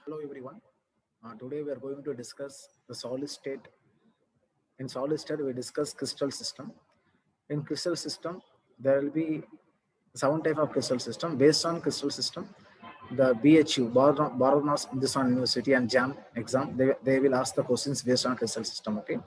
Hello everyone. Today we are going to discuss the solid state. In solid state, we discuss crystal system. In crystal system, there will be 7 type of crystal system. Based on crystal system, the BHU, Baronos Hindustan University and JAM exam, they will ask the questions based on crystal system. Okay.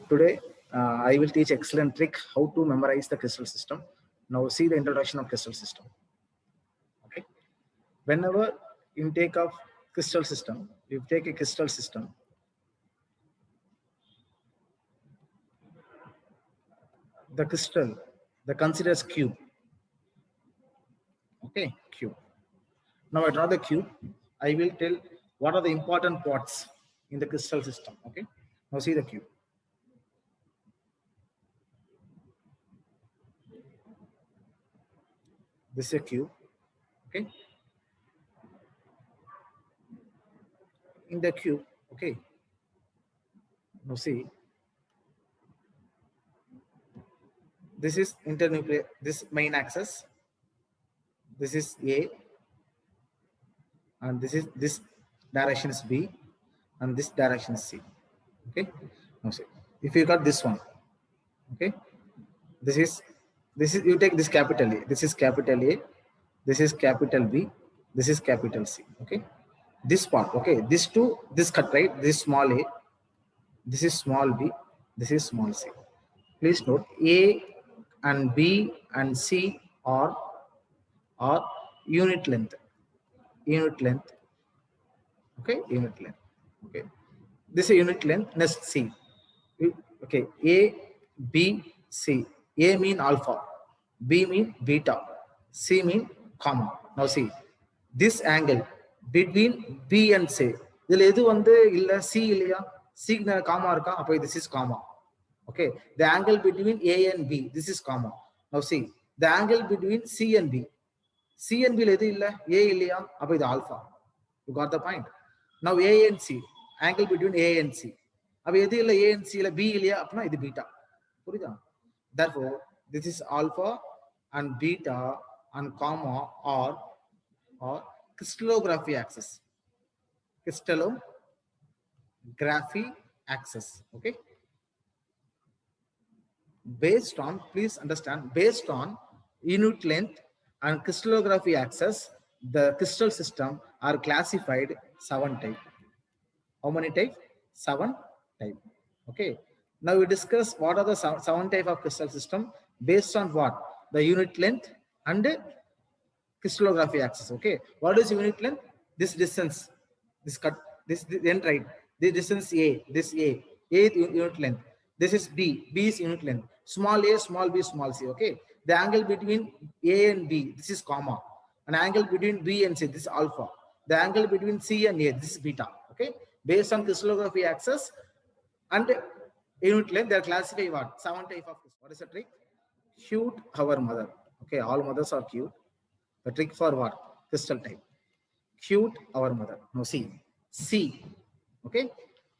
Today, I will teach excellent trick how to memorize the crystal system. Now see the introduction of crystal system. Okay. Whenever intake of crystal system, you take a crystal system, the crystal, the considers cube. Okay, cube. Now I draw the cube. I will tell what are the important parts in the crystal system. Okay. Now see the cube. This is a cube. Okay. In the cube. Okay. Now see. This is internuclear. This main axis. This is A. And this direction is B. And this direction is C. Okay. Now see. If you got this one. Okay. This is you take this capital A. This is capital A. This is capital B. This is capital C. Okay. This part. Okay. This two. This cut right. This small A. This is small B. This is small C. Please note A and B and C are unit length. Unit length. Okay. Unit length. Okay. This is unit length. Next C. Okay. A, B, C. A mean alpha. B mean beta. C mean comma. Now see. This angle between B and C. இதில் எது வந்து இல்ல C இல்லையா? C gamma இருக்கா? அப்போ this is comma. Okay. The angle between A and B. This is comma. Now see. The angle between C and B. C and B எது இல்ல? A இல்லையா? அப்போ இது alpha. You got the point? Now A and C. Angle between A and C. அப்போ எது இல்ல A and C இல்ல B இல்லையா? அப்படின்னா இது beta. புரியுதா? Therefore, this is alpha and beta and comma or crystallography axis. Crystallography axis. Okay. Based on, please understand, based on unit length and crystallography axis, the crystal system are classified 7 type. How many type? 7 type. Okay. Now we discuss what are the 7 type of crystal system based on what? The unit length and crystallography axis. Okay. What is unit length? This distance, this cut, this end right. This distance A, this A unit length. This is B, B is unit length. Small a, small b, small c. Okay. The angle between A and B, this is comma. An angle between B and C, this is alpha. The angle between C and A, this is beta. Okay. Based on crystallography axis and unit length, they are classified what? 7 type of. What is the trick? Cute our mother. Okay, all mothers are cute. The trick for what? Crystal type. Cute our mother. Now see. C. Okay.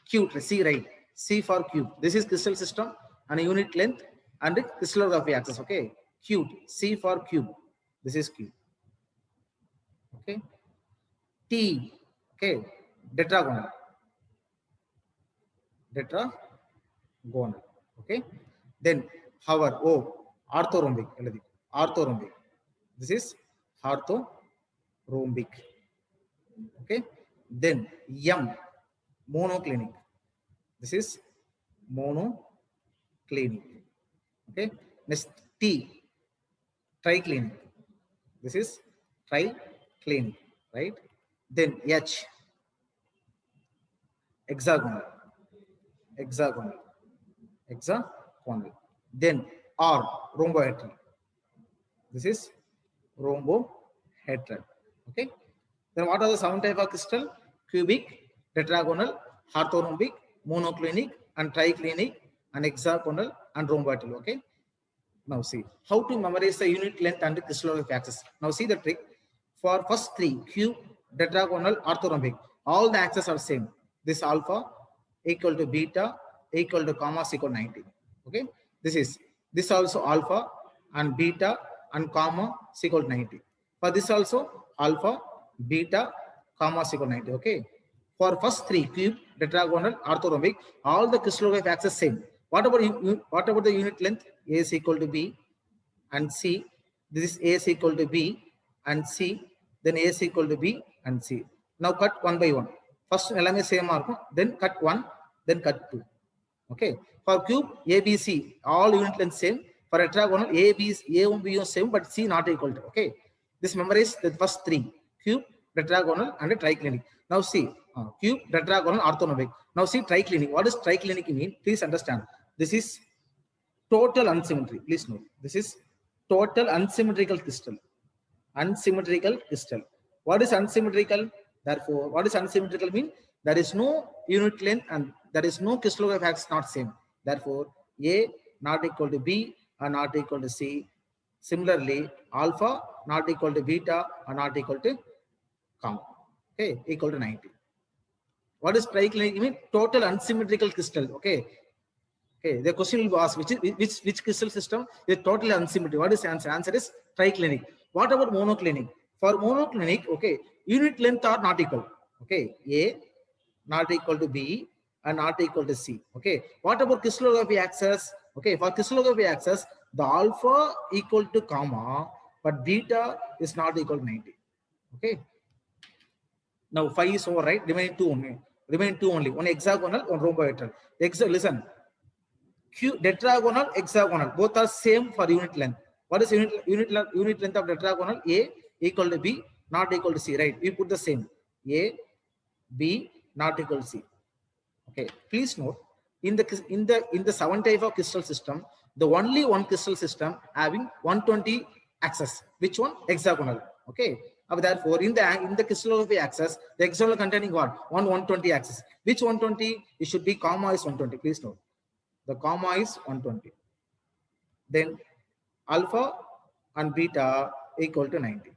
Cute. C right. C for cube. This is crystal system and unit length and crystallography axis. Okay. Cute. C for cube. This is cube. Okay. T. Okay. Tetragonal. Tetragonal. Okay. Then hover. O. Orthorhombic. Orthorhombic. This is orthorhombic. Okay. Then M. Monoclinic. This is monoclinic. Okay. Next T. Triclinic. This is triclinic. Right. Then H. Hexagonal. Then R. Rhombohedral. This is rhombohedral. Okay. Then what are the 7 type of crystal? Cubic, tetragonal, orthorhombic, monoclinic, and triclinic, and hexagonal, and rhombohedral. Okay. Now see how to memorize the unit length and crystallography axis. Now see the trick. For first 3, cube, tetragonal, orthorhombic, all the axes are same. This alpha equal to beta equal to comma equal 90. Okay. This also alpha and beta and comma equal 90. For this also alpha, beta, comma equal 90. Okay. For first three, cube, tetragonal, orthorhombic, all the crystallographic axis same. What about the unit length? A is equal to B and C. This is A is equal to B and C. Then A is equal to B and C. Now cut one by one. First எல்லாமே same இருக்கும். Then cut one, then cut two. Okay. For cube, A, B, C, all unit length same. For tetragonal, A, B, A, B is same, but C not equal to. Okay. This memorize the first three: cube, tetragonal, and a triclinic. Now see, cube, tetragonal, orthorhombic. Now see triclinic. What does triclinic mean? Please understand. This is total unsymmetry. Please note. This is total unsymmetrical crystal. Unsymmetrical crystal. What is unsymmetrical? Therefore, what is unsymmetrical mean? There is no unit length and there is no crystallographic axis not same. Therefore, A not equal to B or not equal to C. Similarly, alpha not equal to beta or not equal to gamma. Okay, equal to 90. What is triclinic mean? Total unsymmetrical crystal. Okay. Okay, the question will be asked, which crystal system is totally unsymmetrical? What is the answer? Answer is triclinic. What about monoclinic? For monoclinic, okay, unit length are not equal. Okay, A not equal to B and not equal to C. Okay, what about crystallography axis? Okay, for crystallography axis, the alpha equal to gamma, but beta is not equal to 90. Okay. Now 5 is over, right? Remaining two only. Remaining two only. One hexagonal, one rhombohedral. Listen. Tetragonal, hexagonal, both are same for unit length. What is unit length of tetragonal? A equal to B, not equal to C, right? We put the same. A, B, not equal to C. Okay. Please note, in the 7 type of crystal system, the only one crystal system having 120 axis. Which one? Hexagonal. Okay. Therefore, in the crystallography axis, the hexagonal containing what? 120 axis. Which 120? It should be gamma is 120. Please note. The gamma is 120. Then alpha and beta equal to 90.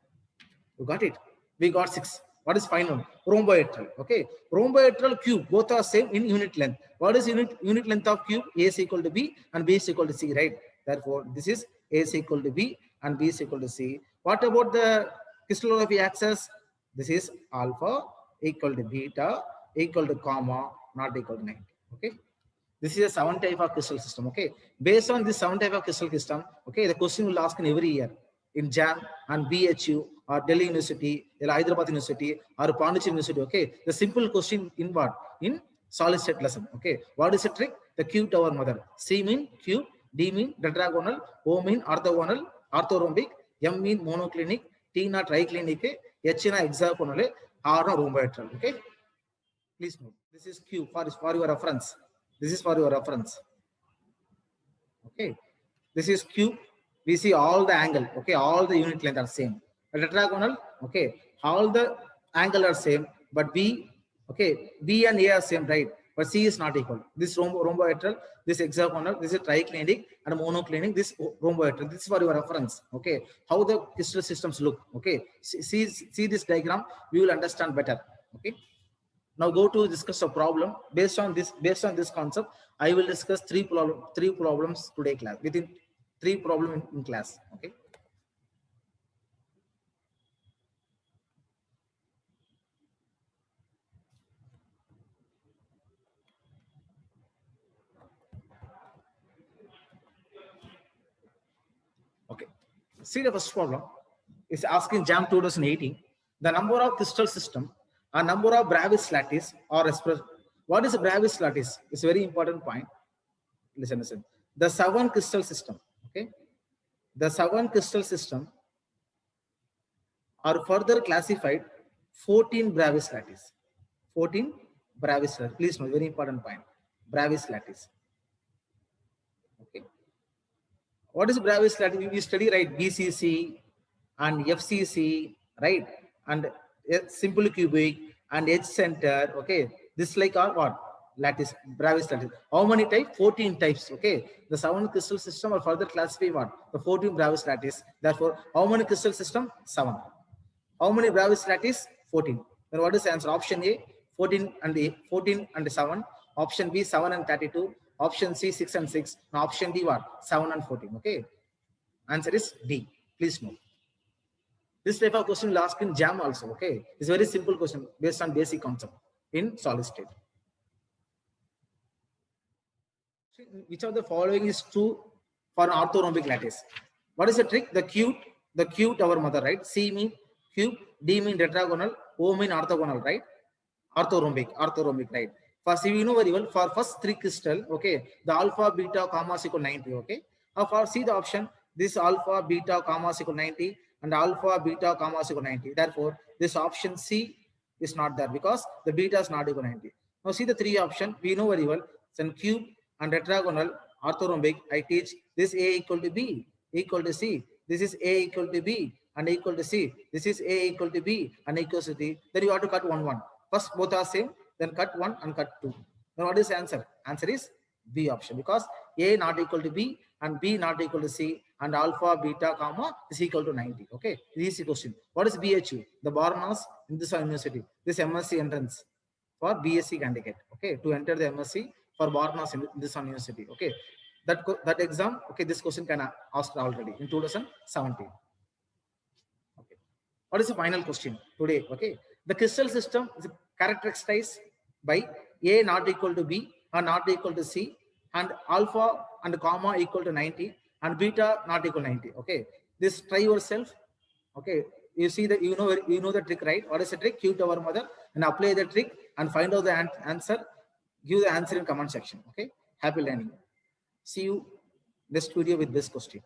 You got it? We got 6. What is final? Rhombohedral. Okay. Rhombohedral cube. Both are same in unit length. What is unit length of cube? A is equal to B and B is equal to C, right? Therefore, this is A is equal to B and B is equal to C. What about the crystallography axis? This is alpha equal to beta equal to gamma not equal to 90. Okay. This is a 7 type of crystal system. Okay. Based on this 7 type of crystal system, okay, the question will ask in every year in JAM and BHU or Delhi University, or Hyderabad University or Pondicherry University. Okay. The simple question in what? In solid state lesson. Okay. What is the trick? The Q tower mother. C mean cube, D mean tetragonal, O mean orthogonal, orthorhombic, M mean monoclinic, T na triclinic, H na hexagonal, R na rhombohedral. Okay. Please note. This is Q for your reference. This is for your reference. Okay. This is cube. We see all the angle. Okay. All the unit length are same. A tetragonal. Okay. All the angle are same. But B. Okay. B and A are same, right? But C is not equal. This rhombohedral. This hexagonal. This is triclinic and monoclinic. This rhombohedral. This is for your reference. Okay. How the crystal systems look. Okay. See this diagram. We will understand better. Okay. Now go to discuss a problem based on this concept. I will discuss three problems today class within 3 problems in class. Okay. Okay. See the first problem is asking JAM 2018. The number of crystal system a number of Bravis lattice or express. What is a Bravis lattice? It's a very important point. Listen. The 7 crystal system. Okay. The 7 crystal system are further classified 14 Bravis lattice. 14 Bravis lattice. Please note, very important point. Bravis lattice. Okay. What is Bravis lattice? We study, right? BCC and FCC, right? And simple cubic and edge center. Okay. This like our what? Lattice, Bravis lattice. How many types? 14 types. Okay. The 7 crystal system are further classified what? The 14 Bravis lattice. Therefore, how many crystal system? 7. How many Bravis lattice? 14. Then what is the answer? Option A, 14 and 7. Option B, 7 and 32. Option C, 6 and 6. Now option D, what? 7 and 14. Okay. Answer is D. Please note. This type of question will ask in JAM also. Okay. It's a very simple question based on basic concept. in solid state. Which of the following is true for an orthorhombic lattice? What is the trick? The cute our mother, right? C mean cube, D mean tetragonal, O mean orthogonal, right? Orthorhombic, right? First, we know very well for first three crystal, okay, the alpha, beta, comma is equal 90, okay. Now for see the option, this alpha, beta, comma is equal 90 and alpha, beta, comma is equal 90. Therefore, this option C is not there because the beta is not equal 90. Now see the three option, we know very well. Then cube and tetragonal, orthorhombic, I teach this A equal to B equal to C. This is A equal to B and equal to C. This is A equal to B and equal to C. Then you have to cut 1. First both are same, then cut 1 and cut 2. Now what is the answer? Answer is B option because A not equal to B and B not equal to C and alpha, beta, comma is equal to 90. Okay, easy question. What is BHU? The bar mass in this university. This MSc entrance for BSc candidate. Okay, to enter the MSc for bar mass in this university. Okay, that exam. Okay, this question can asked already in 2017. Okay, what is the final question today? Okay, the crystal system is characterized by A not equal to B or not equal to C and alpha and comma equal to 90 and beta not equal to 90. Okay, this try yourself. Okay, you see that you know the trick, right? What is the trick? Q to our mother and apply the trick and find out the answer. Give the answer in comment section. Okay, happy learning. See you next video with this question.